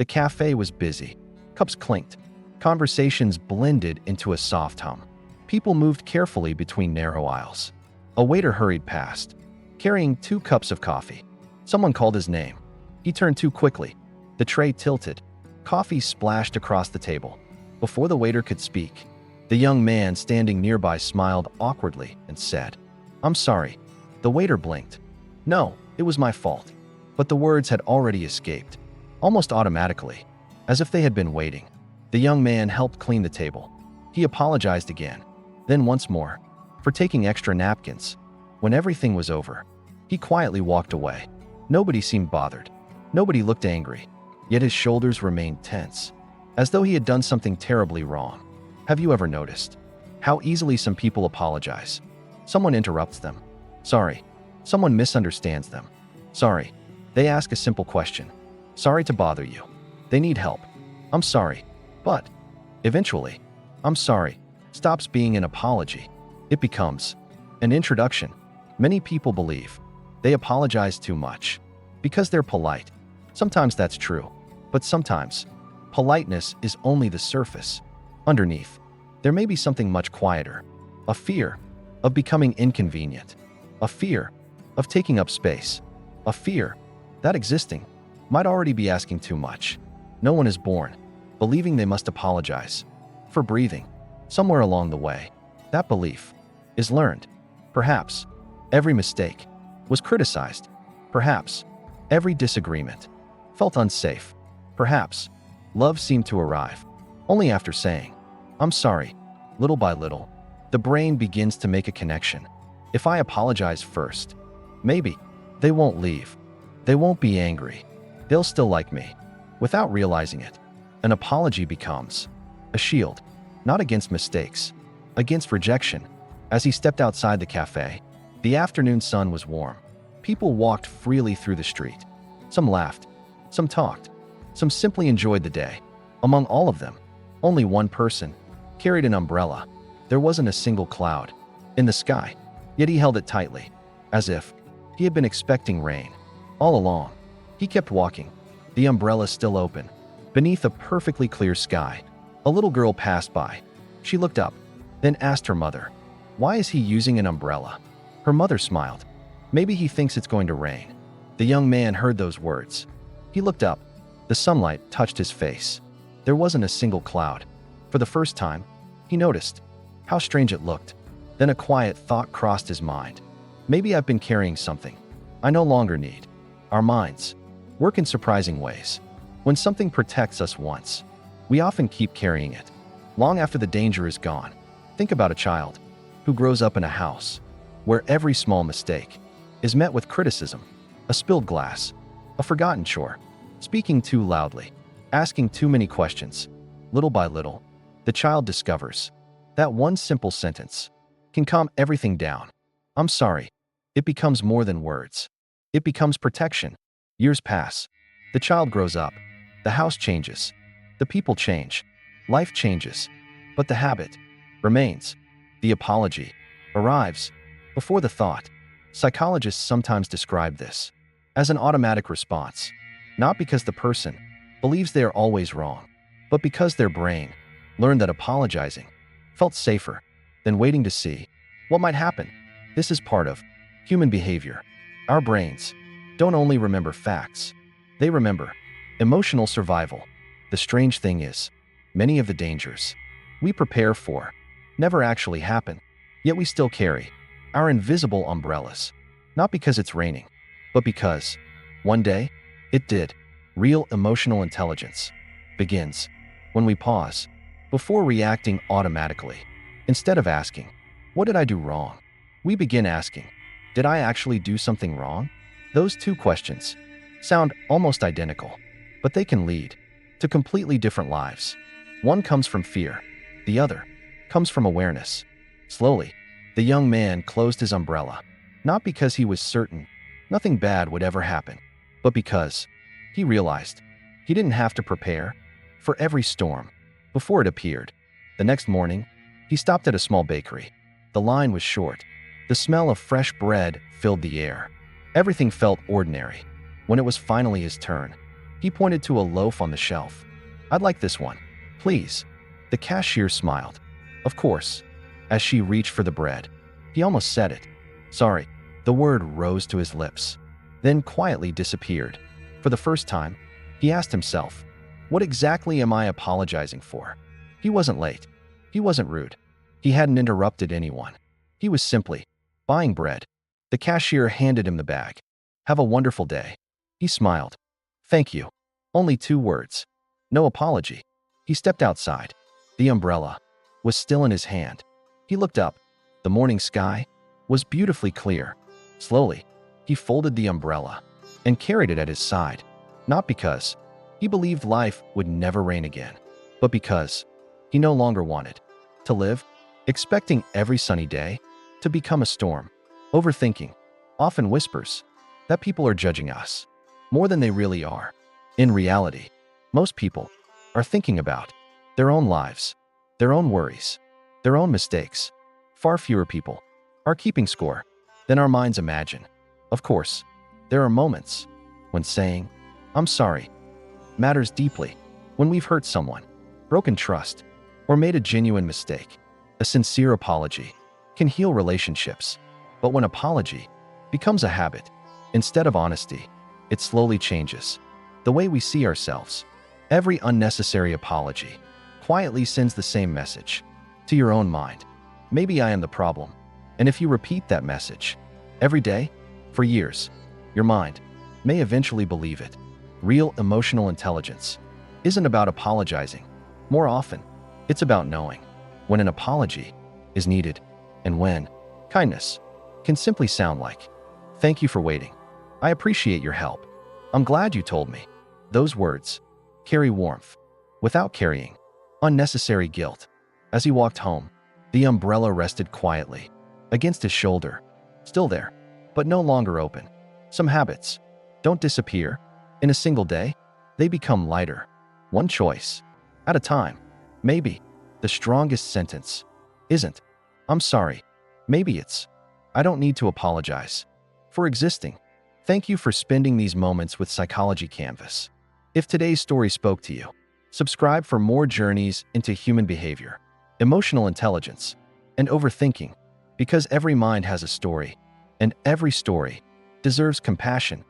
The cafe was busy. Cups clinked. Conversations blended into a soft hum. People moved carefully between narrow aisles. A waiter hurried past, carrying 2 cups of coffee. Someone called his name. He turned too quickly. The tray tilted. Coffee splashed across the table. Before the waiter could speak, the young man standing nearby smiled awkwardly and said, "I'm sorry." The waiter blinked. No, it was my fault. But the words had already escaped, almost automatically, as if they had been waiting. The young man helped clean the table. He apologized again, then once more, for taking extra napkins. When everything was over, he quietly walked away. Nobody seemed bothered. Nobody looked angry, yet his shoulders remained tense, as though he had done something terribly wrong. Have you ever noticed how easily some people apologize? Someone interrupts them. Sorry. Someone misunderstands them. Sorry. They ask a simple question. Sorry to bother you. They need help. I'm sorry. But eventually, I'm sorry stops being an apology. It becomes an introduction. Many people believe they apologize too much because they're polite. Sometimes that's true, but sometimes politeness is only the surface. Underneath, there may be something much quieter. A fear of becoming inconvenient. A fear of taking up space. A fear that existing might already be asking too much. No one is born believing they must apologize for breathing. Somewhere along the way, that belief is learned. Perhaps every mistake was criticized. Perhaps every disagreement felt unsafe. Perhaps love seemed to arrive only after saying, "I'm sorry." Little by little, the brain begins to make a connection. If I apologize first, maybe they won't leave. They won't be angry. They'll still like me. Without realizing it, an apology becomes a shield, not against mistakes, against rejection. As he stepped outside the cafe, the afternoon sun was warm. People walked freely through the street. Some laughed, some talked, some simply enjoyed the day. Among all of them, only one person carried an umbrella. There wasn't a single cloud in the sky, yet he held it tightly, as if he had been expecting rain. All along, he kept walking, the umbrella still open, beneath a perfectly clear sky. A little girl passed by. She looked up, then asked her mother, "Why is he using an umbrella?" Her mother smiled. "Maybe he thinks it's going to rain." The young man heard those words. He looked up. The sunlight touched his face. There wasn't a single cloud. For the first time, he noticed how strange it looked. Then a quiet thought crossed his mind. Maybe I've been carrying something I no longer need. Our minds work in surprising ways. When something protects us once, we often keep carrying it long after the danger is gone. Think about a child who grows up in a house where every small mistake is met with criticism. A spilled glass, a forgotten chore, speaking too loudly, asking too many questions. Little by little, the child discovers that one simple sentence can calm everything down. "I'm sorry." It becomes more than words. It becomes protection. Years pass. The child grows up. The house changes. The people change. Life changes. But the habit remains. The apology arrives before the thought. Psychologists sometimes describe this as an automatic response, not because the person believes they are always wrong, but because their brain learned that apologizing felt safer than waiting to see what might happen. This is part of human behavior. Our brains don't only remember facts, they remember emotional survival. The strange thing is, many of the dangers we prepare for never actually happen, yet we still carry our invisible umbrellas, not because it's raining, but because one day it did. Real emotional intelligence begins when we pause before reacting automatically. Instead of asking, "What did I do wrong?" we begin asking, "Did I actually do something wrong?" Those two questions sound almost identical, but they can lead to completely different lives. One comes from fear, the other comes from awareness. Slowly, the young man closed his umbrella, not because he was certain nothing bad would ever happen, but because he realized he didn't have to prepare for every storm before it appeared. The next morning, he stopped at a small bakery. The line was short. The smell of fresh bread filled the air. Everything felt ordinary. When it was finally his turn, He pointed to a loaf on the shelf. "I'd like this one, please." The cashier smiled. "Of course." As she reached for the bread, he almost said it. "Sorry." The word rose to his lips, then quietly disappeared. For the first time, he asked himself, "What exactly am I apologizing for?" He wasn't late. He wasn't rude. He hadn't interrupted anyone. He was simply buying bread. The cashier handed him the bag. "Have a wonderful day." He smiled. "Thank you." Only 2 words. No apology. He stepped outside. The umbrella was still in his hand. He looked up. The morning sky was beautifully clear. Slowly, he folded the umbrella and carried it at his side, not because he believed life would never rain again, but because he no longer wanted to live expecting every sunny day to become a storm. Overthinking often whispers that people are judging us more than they really are. In reality, most people are thinking about their own lives, their own worries, their own mistakes. Far fewer people are keeping score than our minds imagine. Of course, there are moments when saying, "I'm sorry," matters deeply. When we've hurt someone, broken trust, or made a genuine mistake, a sincere apology can heal relationships. But when apology becomes a habit instead of honesty, it slowly changes the way we see ourselves. Every unnecessary apology quietly sends the same message to your own mind. Maybe I am the problem. And if you repeat that message every day for years, your mind may eventually believe it. Real emotional intelligence isn't about apologizing. More often, it's about knowing when an apology is needed and when kindness can simply sound like, "Thank you for waiting. I appreciate your help. I'm glad you told me." Those words carry warmth without carrying unnecessary guilt. As he walked home, the umbrella rested quietly against his shoulder, still there, but no longer open. Some habits don't disappear in a single day. They become lighter, one choice at a time. Maybe the strongest sentence isn't, "I'm sorry." Maybe it's, "I don't need to apologize for existing." Thank you for spending these moments with Psychology Canvas. If today's story spoke to you, subscribe for more journeys into human behavior, emotional intelligence, and overthinking, because every mind has a story, and every story deserves compassion